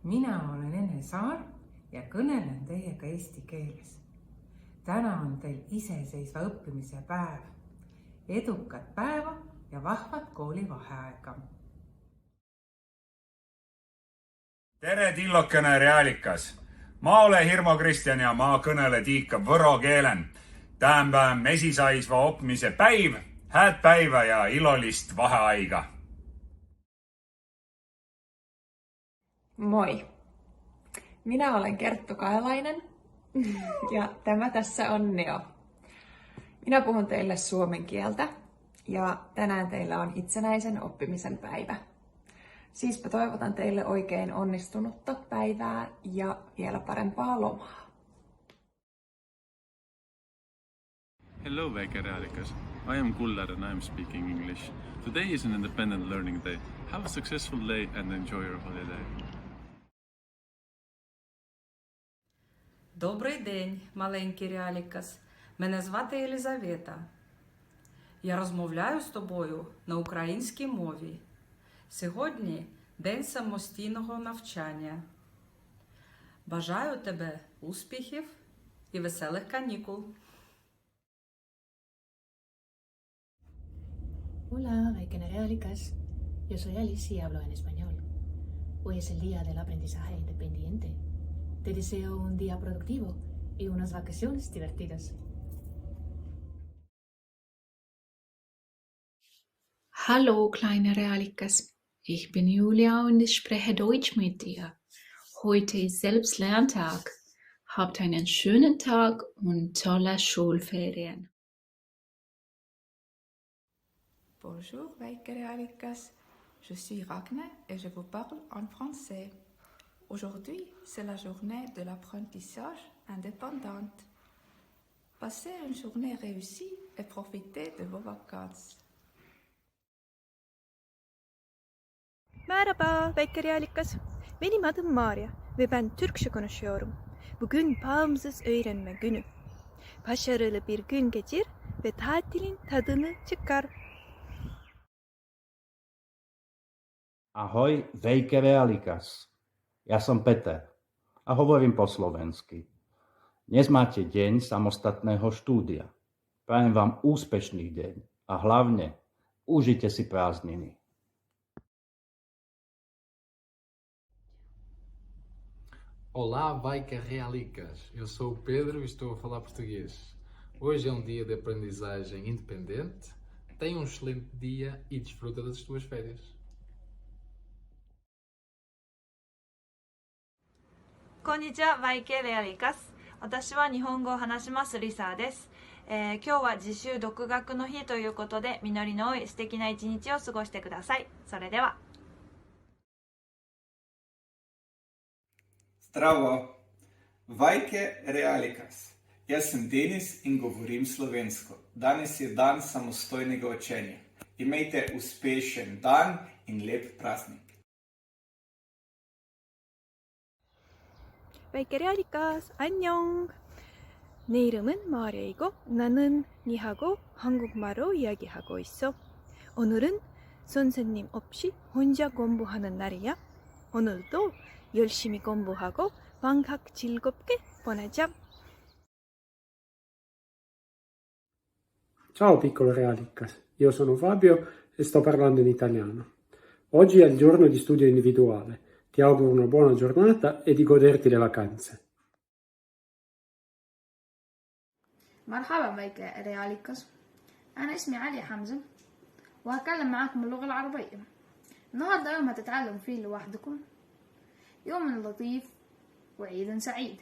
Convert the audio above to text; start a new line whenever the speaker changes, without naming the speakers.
Mina olen Ene Saar ja kõnelen teiega eesti keeles. Täna on teil iseseisva õppimise päev. Edukat päeva ja vahvat koolivaheaega.
Tere tillokene realikas! Ma olen Hirmo Kristjan ja ma kõnelen tiika võro keelen. Tämänpäevän mesisaisva oppimise päiv, hääd päivä ja ilolist vaheaika.
Moi! Minä olen Kerttu Kaelainen ja tämä tässä on Neo. Minä puhun teille suomen kieltä ja tänään teillä on itsenäisen oppimisen päivä. Siispä toivotan teille oikein onnistunutta päivää ja vielä parempaa lomaa.
Hello, väikerealikas. I am Kullar and I am speaking English. Today is an independent learning day. Have a successful day and enjoy your holiday.
Добрий день, маленький реалікас. Мене звати Єлизавета. Я розмовляю з тобою на українській мові. Сьогодні день самостійного навчання. Бажаю тебе успіхів і веселих канікул.
Hola, Vaikene Realicas. Yo soy Alice y hablo en español. Hoy es el día del aprendizaje independiente. Te deseo un día productivo y unas vacaciones divertidas.
Hallo, kleine Realikas. Ich bin Julia und ich spreche Deutsch mit dir. Heute ist Selbstlerntag. Habt einen schönen Tag und tolle Schulferien.
Bonjour, väikerealikas. Je suis Ragne et je vous parle en français. Aujourd'hui, c'est la journée de l'apprentissage indépendante. Passez une journée réussie et profitez de vos vacances.
Merhaba väikerealikas. Benim adım Maria ve ben Türkçe konuşuyorum. Bugün bağımsız öğrenme günü. Başarılı bir gün geçir ve tatilin tadını çıkar.
Ahoj, Vejke Realikas. Ja som Peter a hovorím po slovensky. Dnes máte deň samostatného štúdia. Prajem vám úspešný deň a hlavne užite si prázdniny.
Olá, Vaikke Realicas. Eu sou o Pedro e estou a falar português. Hoje é um dia de aprendizagem independente. Tenha um excelente dia e desfruta das tuas férias.
Konnichiwa, Vaikke Realikas. 私は日本語を話しますリサです。今日は自習独学の日ということで、実りの多い素敵な一日を過ごしてください。それでは。
Zdravo, Vajke Realikas. Jaz sem Denis in govorim slovensko. Danes je dan samostojnega učenja. Imejte uspešen dan in lep praznik.
väikerealikas, 안녕. 내 이름은 마리아이고 나는 니하고 한국말로 이야기하고 있어. 오늘은 선생님 없이 혼자 공부하는 날이야. 오늘도 열심히 공부하고 방학 즐겁게 보내자.
Ciao piccolo Realicas, io sono Fabio e sto parlando in italiano. Oggi è il giorno di studio individuale. Ti auguro una buona giornata e di goderti le vacanze.
مرحبا بك رياليكس. أنا اسمي علي حمزة وهكلم معاكم اللغة العربية. النهاردة يوم هتتعلموا فيه لوحدكم. يوم لطيف وعيد سعيد.